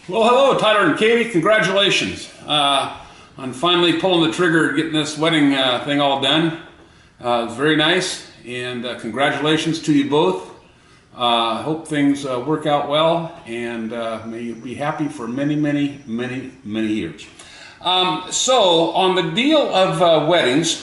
Well, hello, Tyler and Katie. Congratulations on finally pulling the trigger and getting this wedding thing all done. It's very nice, and congratulations to you both. Hope things work out well, and may you be happy for many, many, many, many years. So, on the deal of weddings,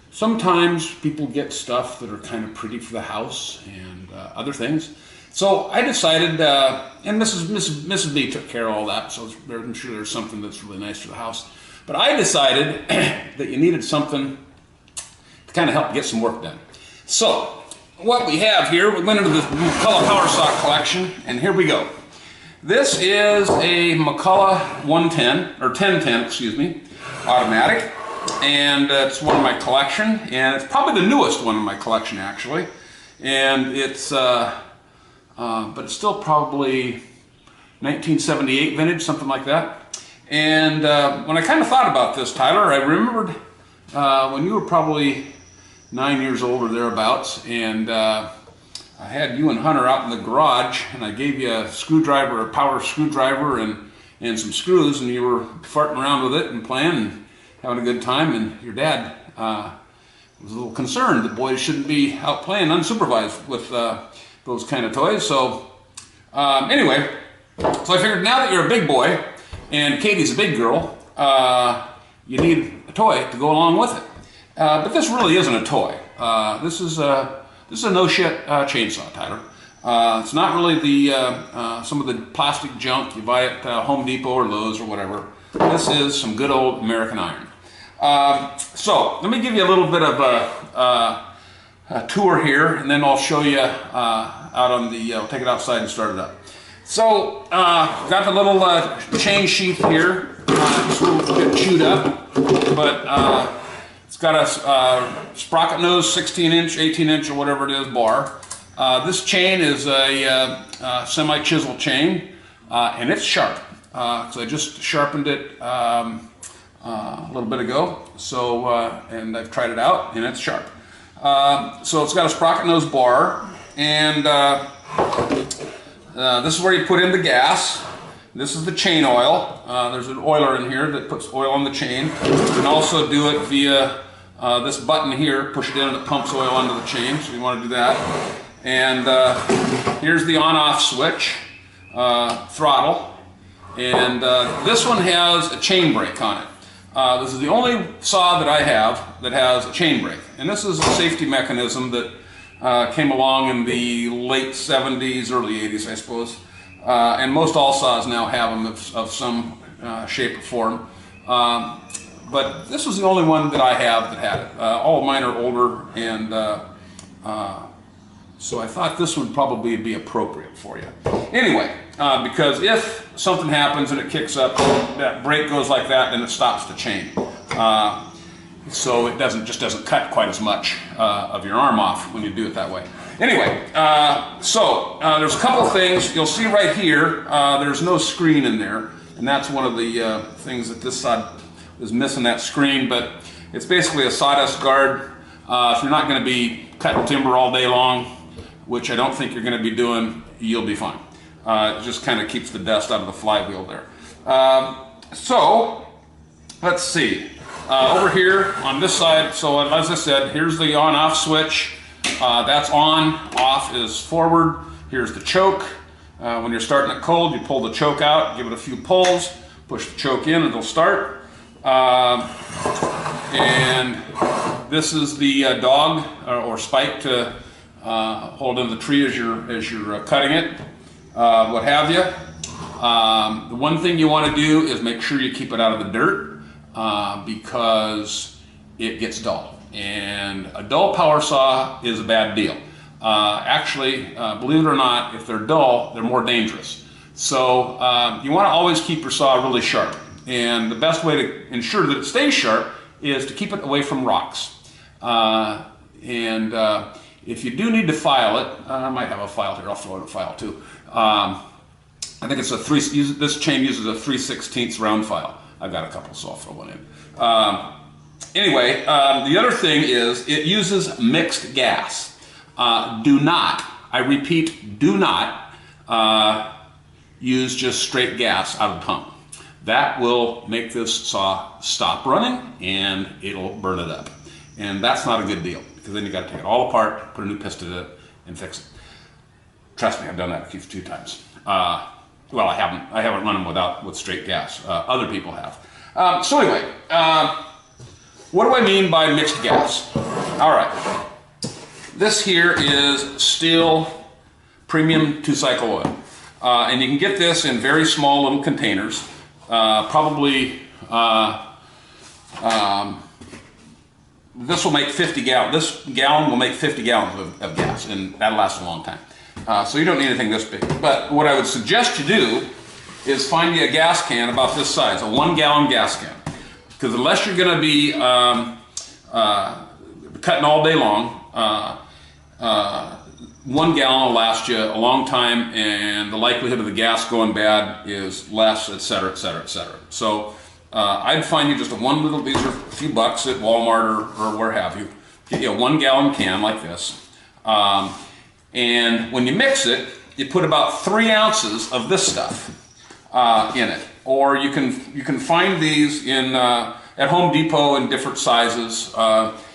sometimes people get stuff that are kind of pretty for the house and other things. So I decided, and Mrs. B took care of all that, so I'm sure there's something that's really nice for the house. But I decided that you needed something to kind of help get some work done. So what we have here, we went into the McCullough Power Sock collection, and here we go. This is a McCullough 110, or 1010, excuse me, automatic. And it's one of my collection, and it's probably the newest one in my collection, actually. And it's, but it's still probably 1978 vintage, something like that. And when I kind of thought about this, Tyler, I remembered when you were probably 9 years old or thereabouts, and I had you and Hunter out in the garage, and I gave you a screwdriver, a power screwdriver, and some screws, and you were farting around with it and playing and having a good time, and your dad was a little concerned that boys shouldn't be out playing unsupervised with those kind of toys. So anyway, so I figured now that you're a big boy and Katie's a big girl, you need a toy to go along with it. But this really isn't a toy. This is a no-shit chainsaw, Tyler. It's not really the some of the plastic junk you buy at Home Depot or Lowe's or whatever. This is some good old American iron. So let me give you a little bit of a tour here, and then I'll show you out on the, I'll take it outside and start it up. So got the little chain sheath here. It's a little bit chewed up, but it's got a sprocket nose 16-inch, 18-inch, or whatever it is bar. This chain is a semi-chisel chain, and it's sharp. So I just sharpened it a little bit ago, so and I've tried it out, and it's sharp. So it's got a sprocket nose bar, and this is where you put in the gas. This is the chain oil. There's an oiler in here that puts oil on the chain. You can also do it via this button here. Push it in and it pumps oil onto the chain, so you want to do that. And here's the on-off switch, throttle. And this one has a chain brake on it. This is the only saw that I have that has a chain brake. And this is a safety mechanism that came along in the late 70s, early 80s, I suppose. And most all saws now have them of some shape or form. But this was the only one that I have that had it. All of mine are older, and so I thought this would probably be appropriate for you. Anyway, because if something happens and it kicks up, that brake goes like that, then it stops the chain. So it just doesn't cut quite as much of your arm off when you do it that way. Anyway, there's a couple of things. You'll see right here, there's no screen in there, and that's one of the things that this side is missing, that screen, but it's basically a sawdust guard. If you're not going to be cutting timber all day long, which I don't think you're going to be doing, you'll be fine. It just kind of keeps the dust out of the flywheel there. So, let's see. Over here on this side, so as I said, here's the on-off switch. That's on, off is forward. Here's the choke. When you're starting it cold, you pull the choke out, give it a few pulls, push the choke in, it'll start. And this is the dog or spike to hold in the tree as you're cutting it, what have you. The one thing you want to do is make sure you keep it out of the dirt because it gets dull. And a dull power saw is a bad deal. Actually, believe it or not, if they're dull, they're more dangerous. So you want to always keep your saw really sharp. And the best way to ensure that it stays sharp is to keep it away from rocks. If you do need to file it, I might have a file here, I'll throw in a file too. I think it's this chain uses a 3/16 round file. I've got a couple, so I'll throw one in. Anyway, the other thing is it uses mixed gas. Do not, I repeat, do not use just straight gas out of the pump. That will make this saw stop running and it'll burn it up. And that's not a good deal, because then you got to take it all apart, put a new piston in it, and fix it. Trust me, I've done that a few times. Well, I haven't run them with straight gas. Other people have. So anyway, what do I mean by mixed gas? All right, this here is Stihl premium 2-cycle oil, and you can get this in very small little containers. Probably this will make 50 gallons. This gallon will make 50 gallons of gas, and that'll last a long time. So you don't need anything this big. But what I would suggest you do is find you a gas can about this size, a 1-gallon gas can. Because unless you're going to be cutting all day long, 1 gallon will last you a long time, and the likelihood of the gas going bad is less, etc., etc., etc. So I'd find you just these are a few bucks at Walmart or where have you. Get you a 1-gallon can like this. And when you mix it, you put about 3 ounces of this stuff in it. Or you can find these at Home Depot in different sizes.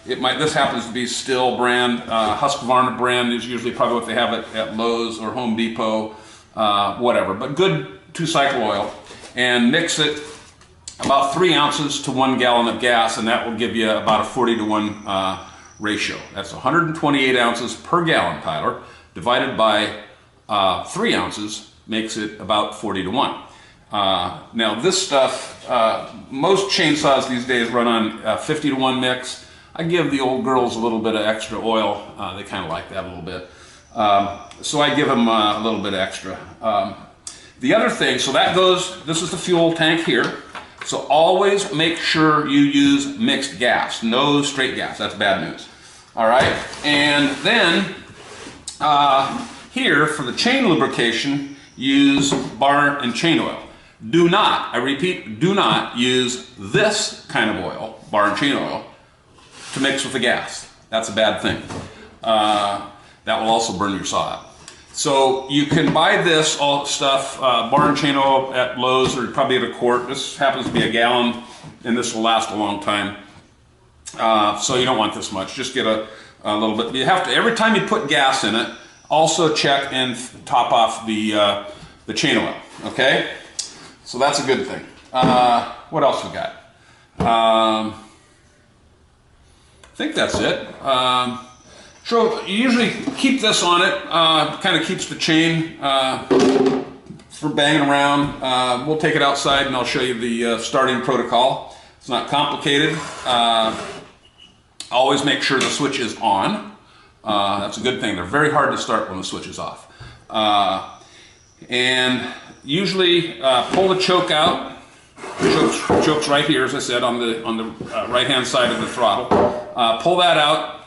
This happens to be Stihl brand. Husqvarna brand is usually probably what they have at Lowe's or Home Depot, whatever. But good 2-cycle oil, and mix it about 3 ounces to 1 gallon of gas, and that will give you about a 40-to-1 ratio. That's 128 ounces per gallon, Tyler, divided by 3 ounces makes it about 40-to-1. Now this stuff, most chainsaws these days run on 50-to-1 mix. I give the old girls a little bit of extra oil. They kind of like that a little bit. So I give them a little bit extra. The other thing, so that goes, this is the fuel tank here. So always make sure you use mixed gas, no straight gas. That's bad news. All right, and then here for the chain lubrication, use bar and chain oil. Do not, I repeat, do not use this kind of oil, bar and chain oil, to mix with the gas. That's a bad thing. That will also burn your saw out. So you can buy this stuff, bar and chain oil at Lowe's, or probably at a quart. This happens to be a gallon, and this will last a long time. So you don't want this much. Just get a little bit. You have to, every time you put gas in it, also check and top off the chain oil. Okay, so that's a good thing. What else we got? I think that's it. So you usually keep this on it. Kind of keeps the chain from banging around. We'll take it outside and I'll show you the starting protocol. It's not complicated. Always make sure the switch is on. That's a good thing. They're very hard to start when the switch is off. And usually pull the choke out. Choke's right here, as I said, on the right-hand side of the throttle. Pull that out.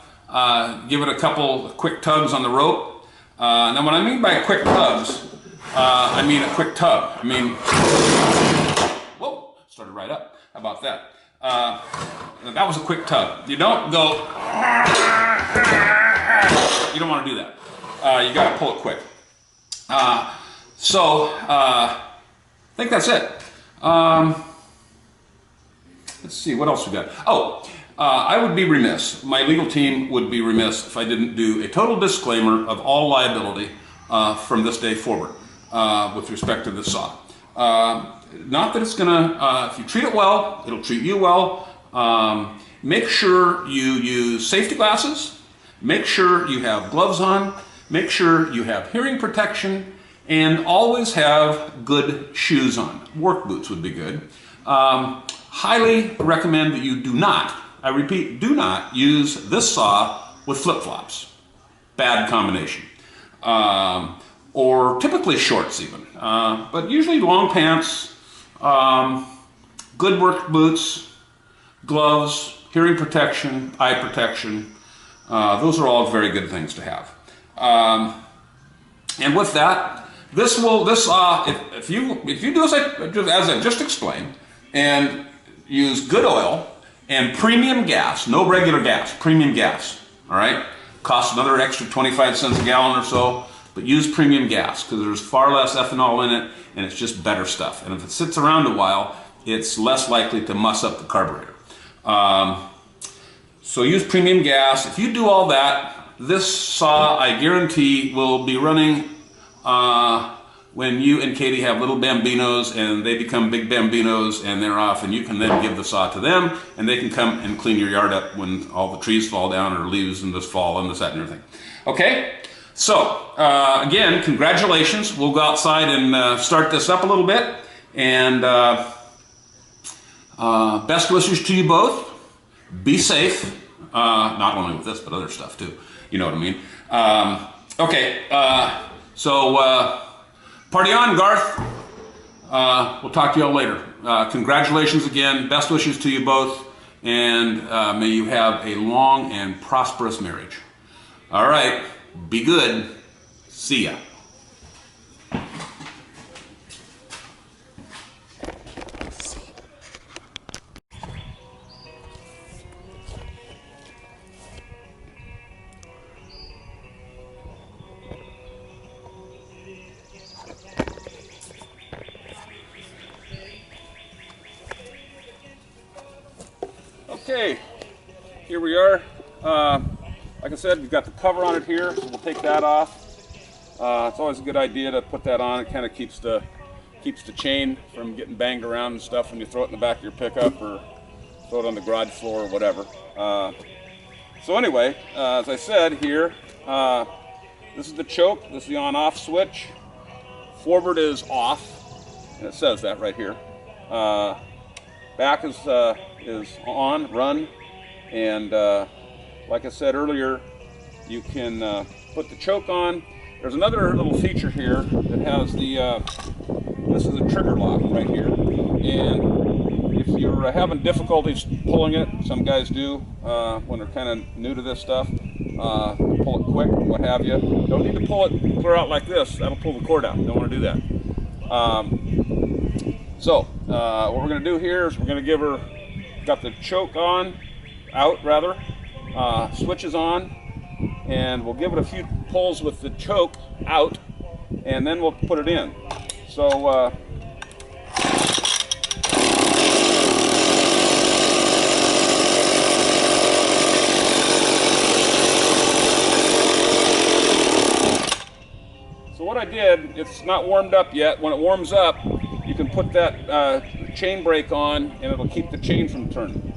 Give it a couple quick tugs on the rope. Now, what I mean by quick tugs, I mean a quick tug. I mean, whoa, started right up. How about that? That was a quick tug. You don't go, you don't want to do that. You got to pull it quick. I think that's it. Let's see, what else we got? Oh, I would be remiss, my legal team would be remiss if I didn't do a total disclaimer of all liability from this day forward with respect to the saw. Not that it's gonna, if you treat it well, it'll treat you well. Make sure you use safety glasses, make sure you have gloves on, make sure you have hearing protection, and always have good shoes on. Work boots would be good. Highly recommend that you do not, I repeat, do not use this saw with flip-flops. Bad combination. Or typically shorts even. But usually long pants, good work boots, gloves, hearing protection, eye protection. Those are all very good things to have. And with that, if you do as I just explained, and use good oil and premium gas, no regular gas, premium gas, all right? Costs another extra 25 cents a gallon or so. but use premium gas because there's far less ethanol in it and it's just better stuff. And if it sits around a while, it's less likely to muss up the carburetor. So use premium gas. If you do all that, this saw, I guarantee, will be running when you and Katie have little Bambinos and they become big Bambinos and they're off, and you can then give the saw to them and they can come and clean your yard up when all the trees fall down or leaves and this fall and this, that, and everything. Okay? So, again, congratulations. We'll go outside and start this up a little bit. And best wishes to you both. Be safe. Not only with this, but other stuff too. You know what I mean? Okay, so party on, Garth. We'll talk to y'all later. Congratulations again. Best wishes to you both. And may you have a long and prosperous marriage. All right. Be good. See ya. Okay, here we are. Like I said, we've got the cover on it here, so we'll take that off. It's always a good idea to put that on. It kind of keeps the chain from getting banged around and stuff when you throw it in the back of your pickup or throw it on the garage floor or whatever. So anyway, as I said here, this is the choke. This is the on-off switch. Forward is off, and it says that right here. Back is on, run, and like I said earlier, you can put the choke on. There's another little feature here that has the, this is a trigger lock right here, and if you're having difficulties pulling it, some guys do when they're kind of new to this stuff, pull it quick, what have you. Don't need to pull it clear out like this, that'll pull the cord out, don't want to do that. So what we're going to do here is we're going to give her, got the choke on, out rather, switch is on, and we'll give it a few pulls with the choke out, and then we'll put it in. So what I did, it's not warmed up yet. When it warms up, you can put that chain brake on and it'll keep the chain from turning.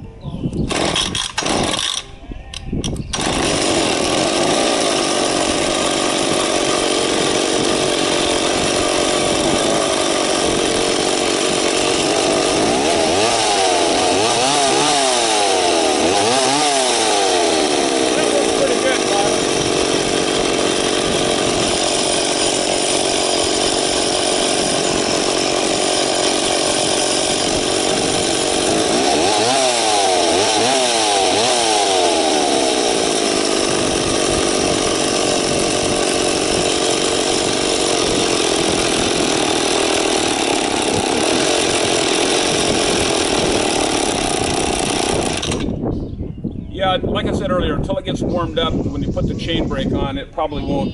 Yeah, like I said earlier, until it gets warmed up, when you put the chain brake on, it probably won't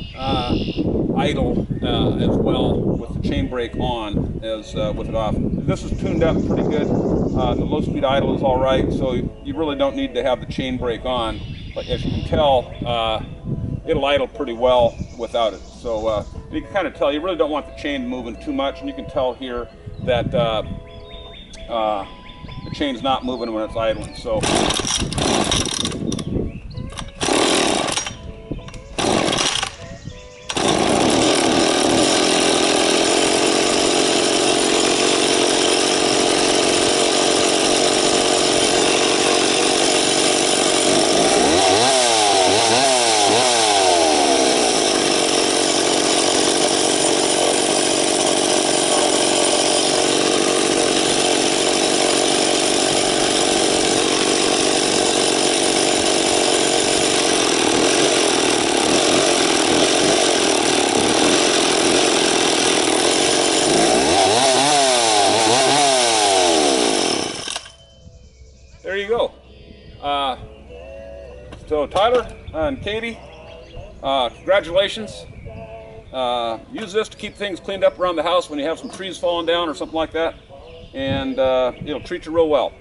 idle as well with the chain brake on as with it off. This is tuned up pretty good. The low speed idle is all right, so you really don't need to have the chain brake on. But as you can tell, it'll idle pretty well without it. So you can kind of tell, you really don't want the chain moving too much, and you can tell here that the chain's not moving when it's idling. So. There you go. So Tyler and Katie, congratulations. use this to keep things cleaned up around the house when you have some trees falling down or something like that, and it'll treat you real well.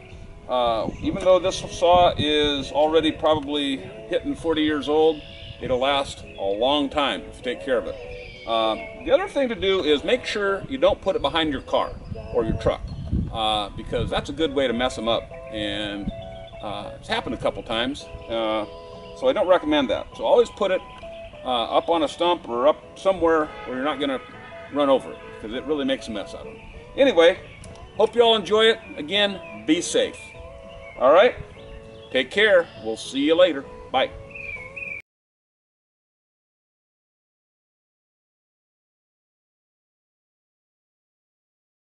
Even though this saw is already probably hitting 40 years old, it'll last a long time if you take care of it. The other thing to do is make sure you don't put it behind your car or your truck, because that's a good way to mess them up, and it's happened a couple times, so I don't recommend that. So always put it up on a stump or up somewhere where you're not going to run over it, because it really makes a mess out of it. Anyway, hope you all enjoy it. Again, be safe. All right, take care. We'll see you later. Bye.